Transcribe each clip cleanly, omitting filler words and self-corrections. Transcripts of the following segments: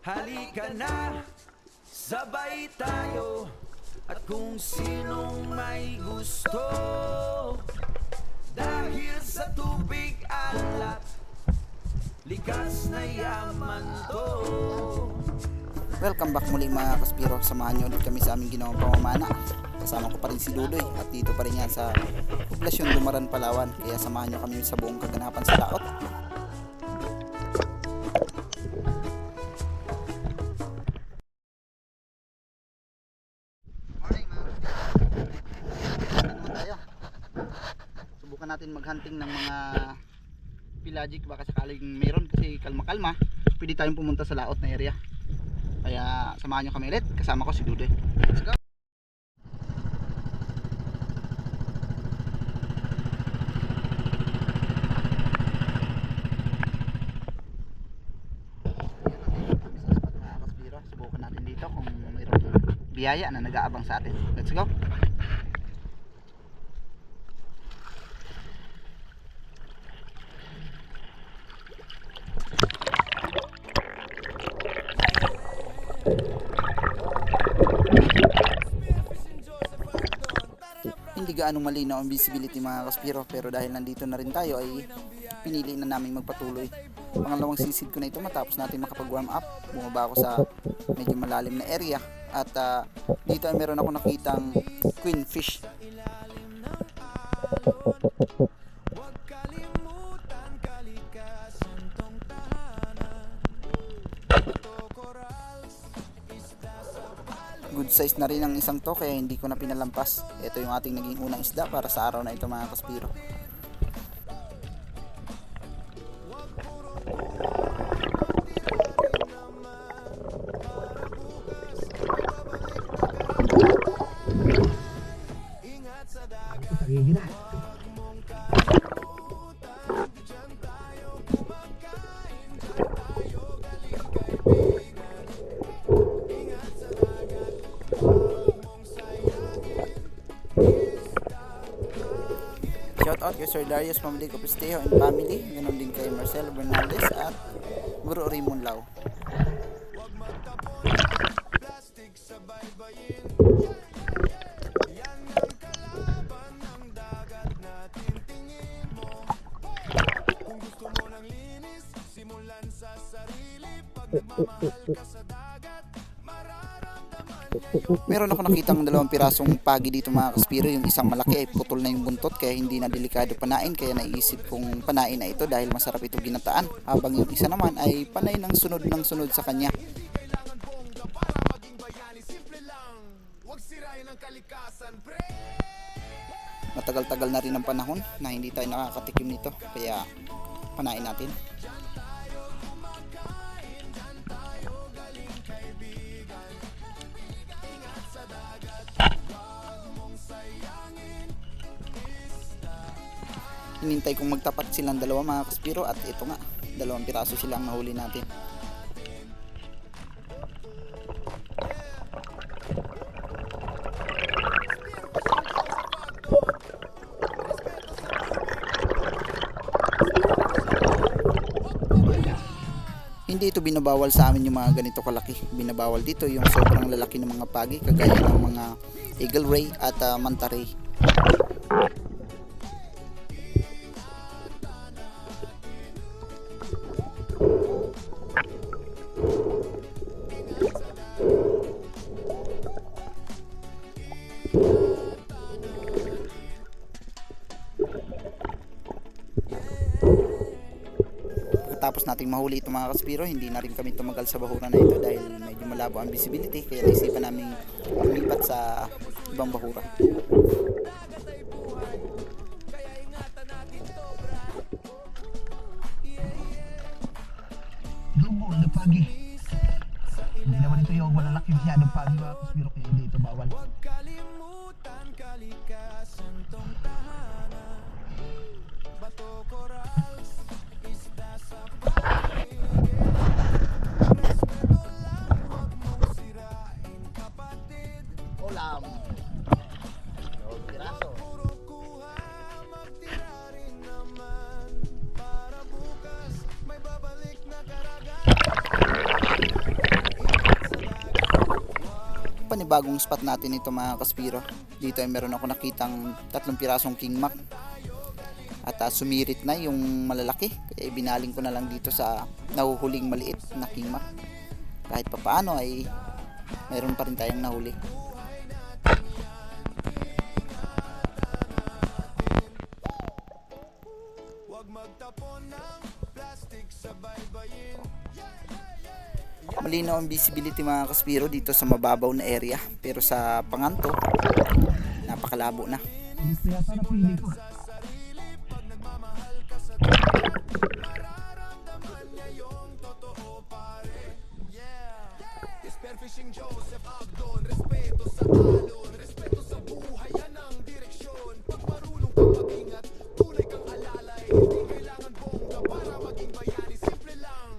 Halika na, sabay tayo. At kung sinong may gusto, dahil sa tubig alat, likas na yaman to. Welcome back muli mga kaspiro. Samahan nyo ulit kami sa aming ginawang pamamana. Kasama ko pa rin si Dudoy at dito pa rin yan sa poblasyon Dumaran, Palawan. Kaya samahan nyo kami sa buong kaganapan sa laot. Morning mga tayo. Subukan natin maghunting ng mga pelagic, baka sakaling meron, kasi kalma-kalma pwede tayong pumunta sa laot na area. Kaya samahan nyo kami ulit, kasama ko si Dudoy. Let's go! Subukan natin dito kung mayroong biyaya na nag-aabang sa atin. Let's go! Hindi gaano malinaw ang visibility mga kaspiro, pero dahil nandito na rin tayo ay pinili na namin magpatuloy. Pangalawang sisid ko na ito matapos natin makapag warm up. Bumaba ako sa medyo malalim na area at dito ay meron ako nakitang queen fish. Good size na rin ang isang to, kaya hindi ko na pinalampas. Ito yung ating naging unang isda para sa araw na ito mga kaspiro. Shout out kay Sir Darius Pamalik of Estejo and family. Ganon din kay Marcelo Bernaldez at Guru Raymond Lau. Meron ako nakitang dalawang pirasong pagi dito mga kaspiro. Yung isang malaki ay putol na yung buntot, kaya hindi na delikado panain. Kaya naisip kong panain na ito dahil masarap ito ginataan. Habang yung isa naman ay panay ng sunod sa kanya. Matagal-tagal na rin ang panahon na hindi tayo nakakatikim nito, kaya panain natin. Hinintay kong magtapat silang dalawa mga kaspiro, at ito nga, dalawang piraso silang nahuli natin. Hindi ito binabawal sa amin yung mga ganito kalaki. Binabawal dito yung sobrang lalaki ng mga pagi, kagaya ng mga eagle ray at manta ray. Tapos nating mahuli ito mga kaspiro, hindi na rin kami tumagal sa bahura na ito dahil medyo malabo ang visibility, kaya naisipan namin lumipat sa ibang bahura. Dugo na pagi. Hindi naman ito yung malalaki masyadong pagi mga kaspiro, kaya hindi ito bawal. Huwag kalimutan kalikasan tong tahanan. Bato corals, isda sa ulam. Piraso. Para bukas may babalik na karagat. panibagong spot natin ito mga kaspiro. Dito ay meron ako nakitang 3 pirasong king mac. At sumirit na yung malalaki. Kaya binaling ko na lang dito sa nahuhuling maliit na king mac. Kahit papaano ay meron pa rin tayong nahuli. Malinaw ang visibility mga kaspiro dito sa mababaw na area, pero sa panganto napakalabo na. Gusto yata na pili ko. Spearfishing Joseph Agdon, respeto sa talon, respeto sa buhay, yan ang direksyon. Pag marunong kang mag-ingat, tunay kang alalay, hindi kailangan bongga para maging bayani. Simple lang,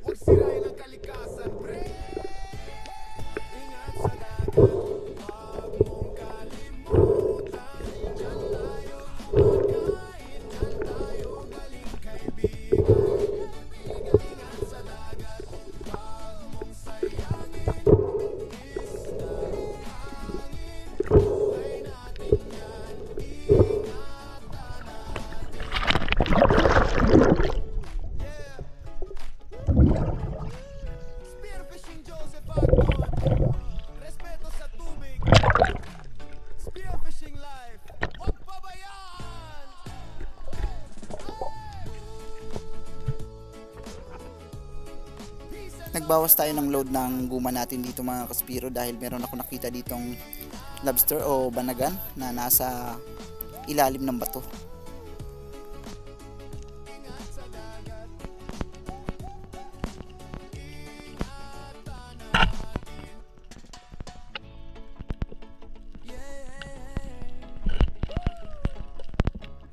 huwag sirain ang kalikasan, pre. Ingat sa dagat, huwag mong kalimutan. Diyan tayo kumakain, diyan tayo galing kaibigan. Ingat sa dagat, huwag mong sayangin. Spearfishing Joseph Agdon, respeto sa tubig. Spearfishing life, huwag pabayaan. Nagbawas tayo ng load ng guma natin dito mga kaspiro dahil meron ako nakita ditong lobster o banagan na nasa ilalim ng bato.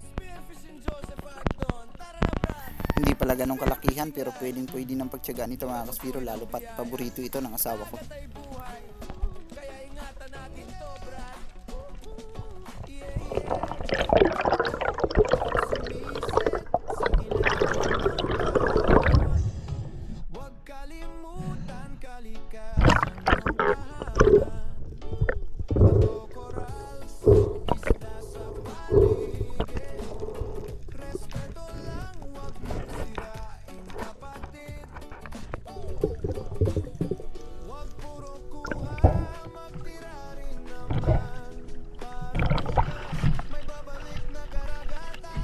Spearfishing Joseph Agdon, tara na brad. Hindi pala ganong kalakihan pero pwede ng pagtiyagaan nito mga kaspiro, lalo pat paborito ito ng asawa ko. Patay buhay, kaya ingatan natin to brad. Huwag kalimutan kalikasan ng lahat. Bato, koral, isda sa paligid. Respeto lang, huwag mong sirain kapatid. Huwag puro kuha, magtira rin naman. Para bukas may babalik na karagatan.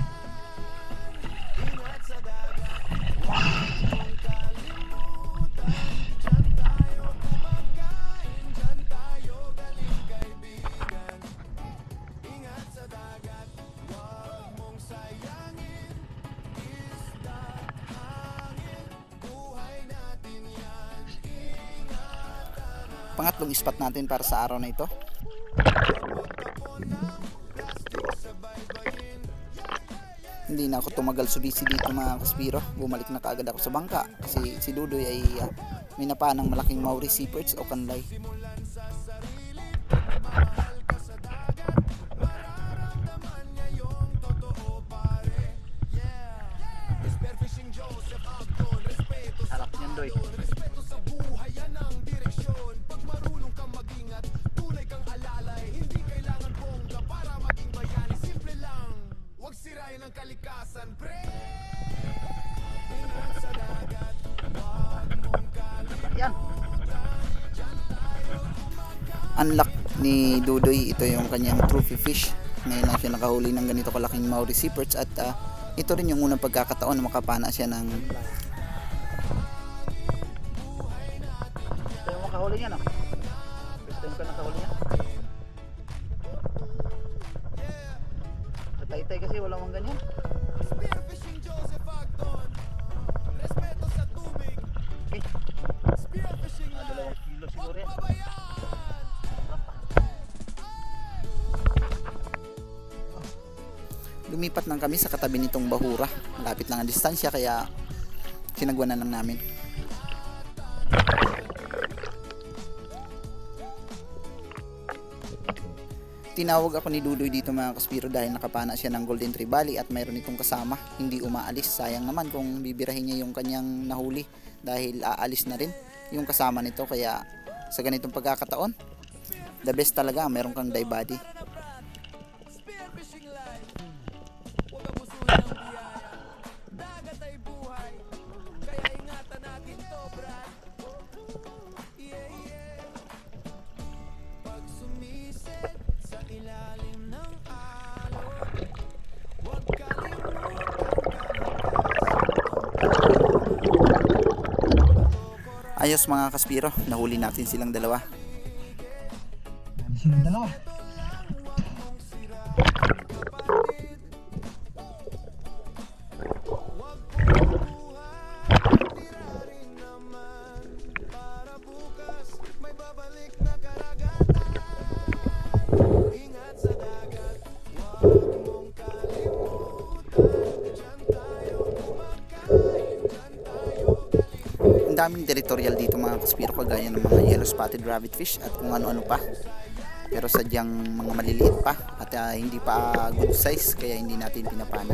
Ingat sa dagat, huwag mong kalimutan. Diyan tayo kumakain, diyan tayo galing kaibigan. Ingat sa dagat, huwag mong sayangin. Isda, hangin, buhay natin yan. Ingatan na Pangatlong spot natin para sa araw na ito. Hindi na ako tumagal subisi dito mga kaspiro. Bumalik na kaagad ako sa bangka kasi si Dudoy ay may napaan ng malaking Maori sea perch o kanlay. Spearfishing Joseph Agdon, respeto sa Harap niyan, Doy. respeto sa buhay, yan ang direksyon. Pag marunong kang mag-ingat, tunay kang alalay, hindi kailangan bongga para maging bayani. Simple lang, huwag sirain ang kalikasan, pre. Ingat sa dagat, huwag mong kalimutan. Unlock ni Dudoy, ito yung kanyang trophy fish. Ngayon lang siya nakahuli ng ganito kalaking Maori sea perch at ito rin yung unang pagkakataon na makapana siya ng ito yung makahuli niya, no? First time ka nakahuli niya. Sa Taytay kasi wala mang ganyan. Spearfishing Joseph Agdon, respeto sa tubig. Spearfishing life, 2 kilo siguro huwag yan. pabayaan. Lumipat lang kami sa katabi nitong bahura. Malapit lang ang distansya kaya sinagwan na lang namin. Tinawag ako ni Dudoy dito mga kaspiro dahil nakapana siya ng Golden Trevally at mayroon itong kasama. Hindi umaalis. Sayang naman kung bibirahin niya yung kanyang nahuli dahil aalis na rin yung kasama nito. Kaya sa ganitong pagkakataon, The best talaga, meron kang dive body. Spearfishing life. Huwag abusuhin ng biyaya. Dagat ay buhay. Kaya ingatan natin to, brad. Yeah, yeah. Pag sumisid sa ilalim ng alon, huwag kalimutan Ayos mga kaspiro, nahuli natin silang dalawa. Dami silang dalawa. para bukas may babalik na karagatan. Ingat sa dagat, huwag mong kalimutan. Diyan tayo kumakain, diyan tayo galing. Ang daming territorial dito mga kaspiro, kagaya ng mga yellow spotted rabbitfish at kung ano-ano pa. Pero sadyang mga maliliit pa at hindi pa good size, kaya hindi natin pinapana.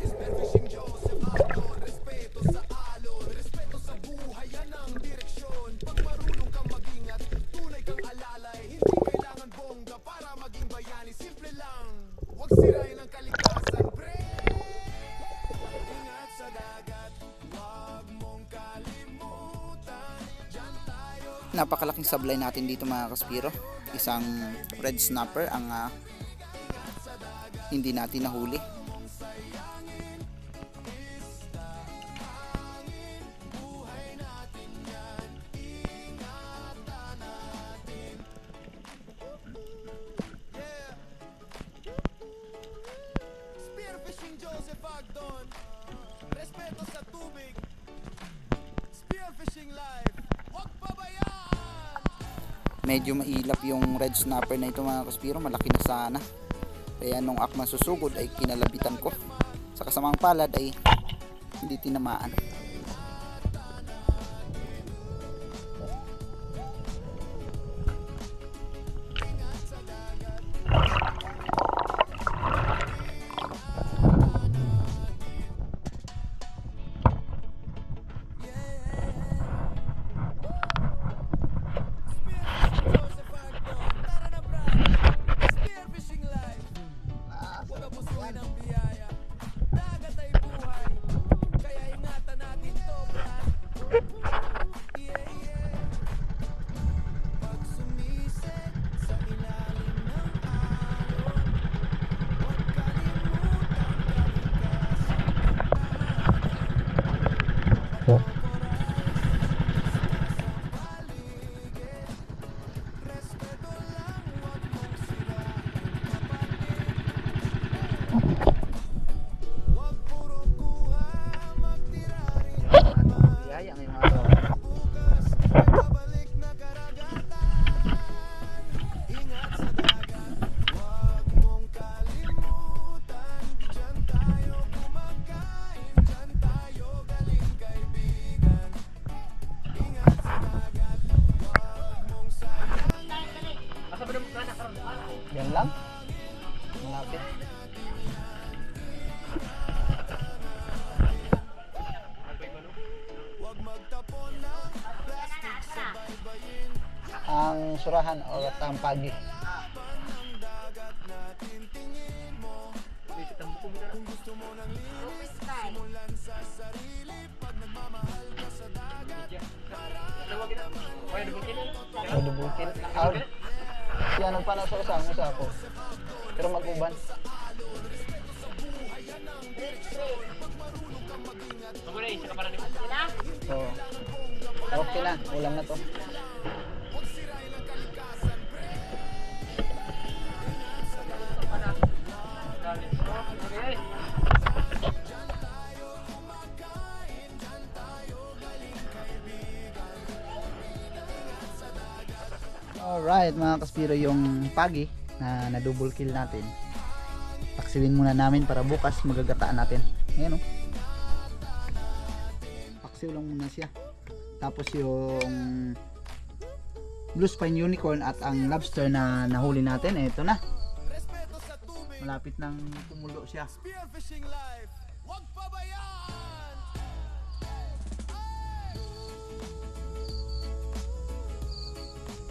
Spearfishing Joseph Agdon, respeto sa alon, respeto sa buhay, yan ang direksyon. Pag marunong kang mag-ingat, tunay kang alalay, hindi kailangan bongga para maging bayani. Simple lang, huwag sirain ang kalikasan, pre. Ingat sa dagat, huwag mong kalimutan. Diyan tayo. Napakalaking sablay natin dito mga kaspiro. Isang red snapper ang hindi natin nahuli. Spearfishing Joseph Agdon, respeto sa tubig. Spearfishing life, huwag pabayaan. Medyo mailap yung red snapper na ito mga kaspiro, malaki na sana. Kaya nung akma susugod ay kinalabitan ko. Sa kasamang palad ay hindi tinamaan. Joseph Agdon, tara na brad. Spearfishing life, huwag abusuhin ang biyaya. Dagat ay buhay, kaya ingatan natin to, brad. Yeah, yeah. Pag sumisid sa ilalim ng alon, huwag kalimutan kalikasan. Respeto lang, huwag mong sirain kapatid. Huwag puro kuha, magtira rin naman. Yaya may mga Bukas, may babalik na karagatan. Ingat sa dagat, huwag mong kalimutan. Diyan tayo kumakain, diyan tayo galing kaibigan. Ingat sa dagat, huwag mong sayangin. yan lang. Malapit. Huwag magtapon ng plastic sa baybayin. Ang surahan o tampagi. Ng dagat natin tingin mo. Kung gusto mo ng linis, simulan sa sarili. Pag nagmamahal ka sa dagat, O dubukil. Siya nagpanasosang usa ko. Pero mag-uban. Oo. Okay na, ulam na to. Alright mga kaspiro, yung pagi na double kill natin. paksiwin muna namin para bukas magagataan natin. Ayan o. Paksiw lang muna siya. Tapos yung blue spine unicorn at ang lobster na nahuli natin, ito na. Malapit nang tumulo siya. Spearfishing life, wag pabayaan.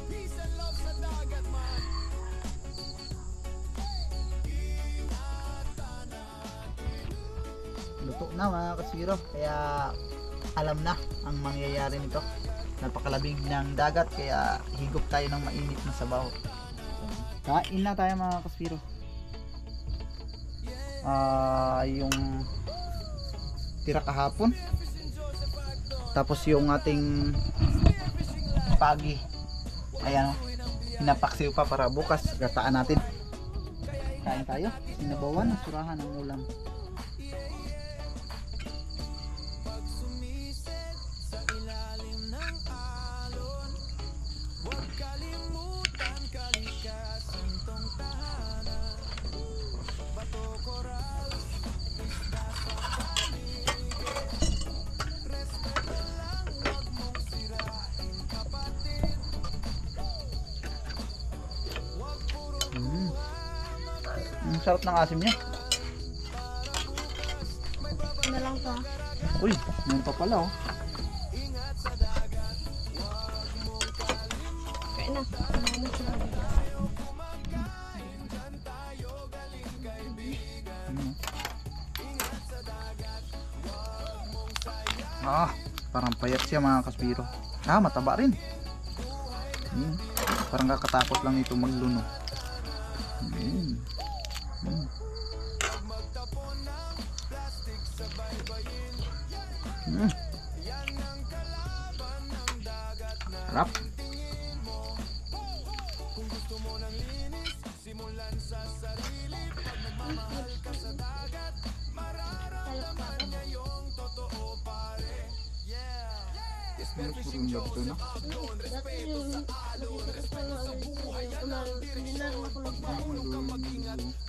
Peace and love sa dagat man. Luto na mga kaswiro, kaya alam na ang mangyayari nito. Napakalabig ng dagat, kaya higop tayo ng mainit na sabaw. Kain na tayo mga kaswiro. Yung tira kahapon, tapos yung ating pagi, ayan, pinapaksiw pa para bukas gataan natin. Kain tayo, sinabawan, surahan ng ulam. Ang sarap ng asim niya. Ano lang to? Uy, meron pa pala oh. Kaya na. Parang payat siya mga kasbiro. Mataba rin. Parang kakatakot lang ito magluno. Sarap.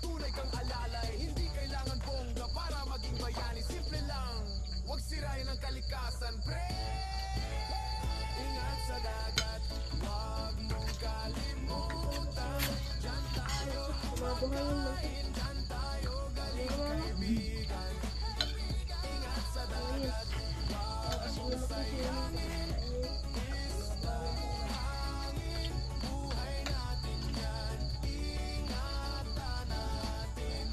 Tunay kang alalay, hindi kailangan bongga para maging bayani. Simple lang, wag sirain ang kalikasan, pre. Ingat sa dagat, wag mong kalimutan. Diyan tayo kumain, diyan tayo galing kaibigan. Ingat sa dagat, wag mong sayangin. Buhay natin yan, ingatan natin.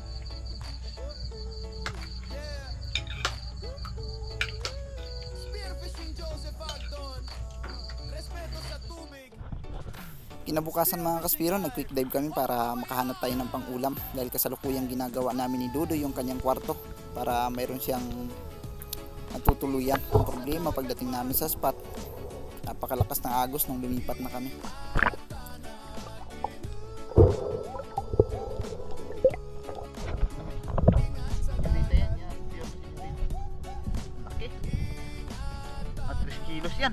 Spearfishing Joseph Agdon, respeto sa tubig. Kinabukasan mga kaspiro, nag quick dive kami para makahanap tayo ng pang-ulam dahil kasalukuyang ginagawa namin ni Dudo yung kanyang kwarto para mayroon siyang natutuluyan. Ang problema pagdating namin sa spot, napakalakas ng agos nung lumipat na kami. Laki. At 3 kilos yan.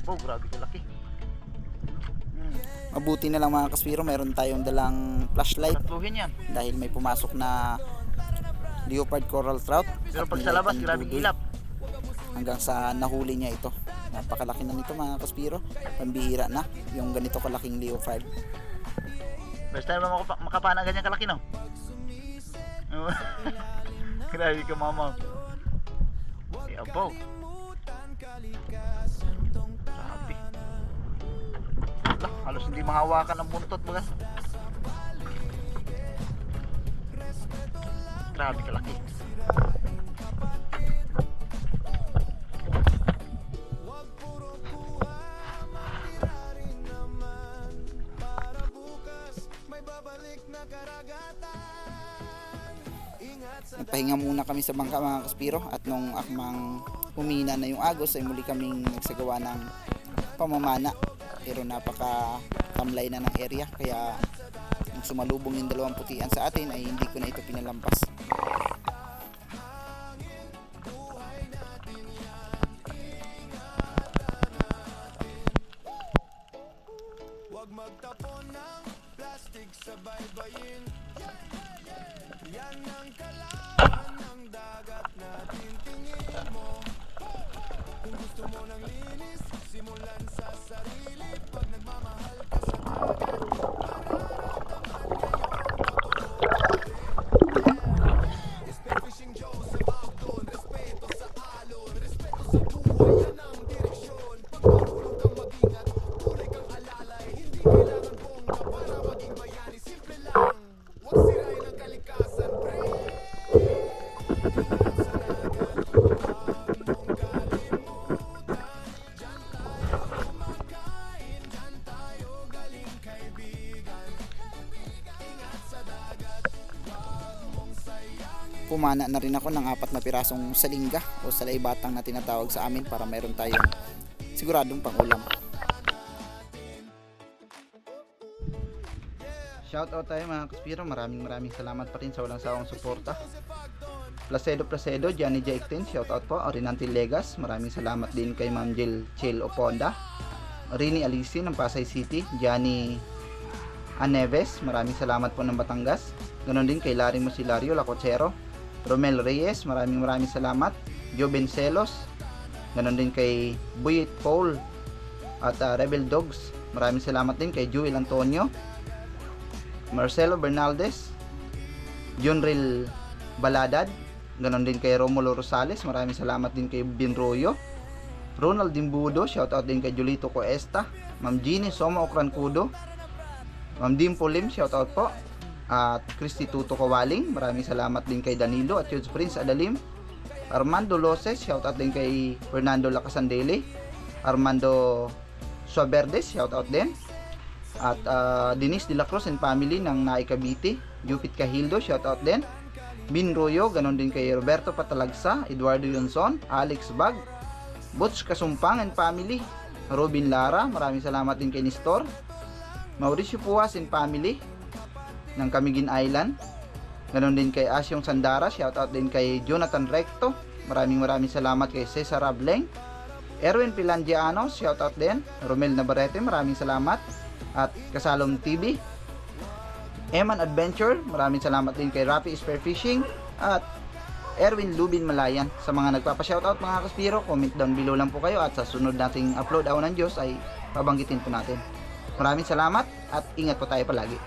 Grabe ka laki. Mabuti na lang mga kaspiro, meron tayong dalang flashlight dahil may pumasok na leopard coral trout. Pero pag sa labas, grabing ilap. Hanggang sa nahuli niya ito. Napakalaki na nito mga kaspiro. Pambihira na yung ganito kalaking leopard. First time na makapana ganyan kalaki, no? Grabe ka, mama. Abaw. Grabe. Halos hindi mahawakan ang buntot mo. Grabe kalaki. Nagpahinga muna kami sa bangka mga kaspiro, at nung akmang humina na yung agos ay muli kaming nagsagawa ng pamamana, pero napaka tamlay na ng area, kaya nung sumalubong yung dalawang putian sa atin ay hindi ko na ito pinalampas. Wag magtapon ng plastic sa baybayin. Pumana na rin ako ng 4 na pirasong salingga o salay batang na tinatawag sa amin para mayroon tayong siguradong pangulam. Shoutout tayo mga kaspiro, maraming salamat pa rin sa walang sawang suporta. Placedo, Johnny J18, shoutout po. Orinantil Legas, maraming salamat din kay Ma'am Jill Chill Oponda. Rini Alisin ng Pasay City, Johnny Aneves, maraming salamat po ng Batangas. Ganon din kay Larry Musilario Lacocero. Romel Reyes, maraming salamat. Joe Bencelos, ganon din kay Buyit Paul at Rebel Dogs, maraming salamat din kay Joel Antonio, Marcelo Bernaldez, Junril Baladad, ganon din kay Romulo Rosales, maraming salamat din kay Binroyo, Ronald Dimbudo, shoutout din kay Julito Coesta, Ma'am Jeannie Soma Okrancudo, Ma'am Dimpo Lim, shoutout po, at Christy Tuto Kawaling, maraming salamat din kay Danilo at Judes Prince Adalim, Armando Loses, shoutout din kay Fernando Lacasandele, Armando Suaverdes, shoutout din, at Denise De La Cruz and family ng Naay Cavite, Jupit Kahildo, shoutout din, Bin Royo, ganon din kay Roberto Patalagsa, Eduardo Yonson, Alex Bag, Butch Kasumpang and family, Robin Lara, maraming salamat din kay Nestor, Mauricio Puas and family ng Camiguin Island, ganon din kay Asyong Sandara, shoutout din kay Jonathan Recto, maraming salamat kay Cesar Ableng, Erwin Pilangiano, shoutout din, Romel Navarrete, maraming salamat, at Kasalom TV, Eman Adventure, maraming salamat din kay Rafi Spearfishing, at Erwin Lubin Malayan. Sa mga nagpapa-shoutout mga kaspiro, comment down below lang po kayo at sa sunod nating upload, awan ng Diyos, ay pabanggitin po natin. Maraming salamat at ingat po tayo palagi.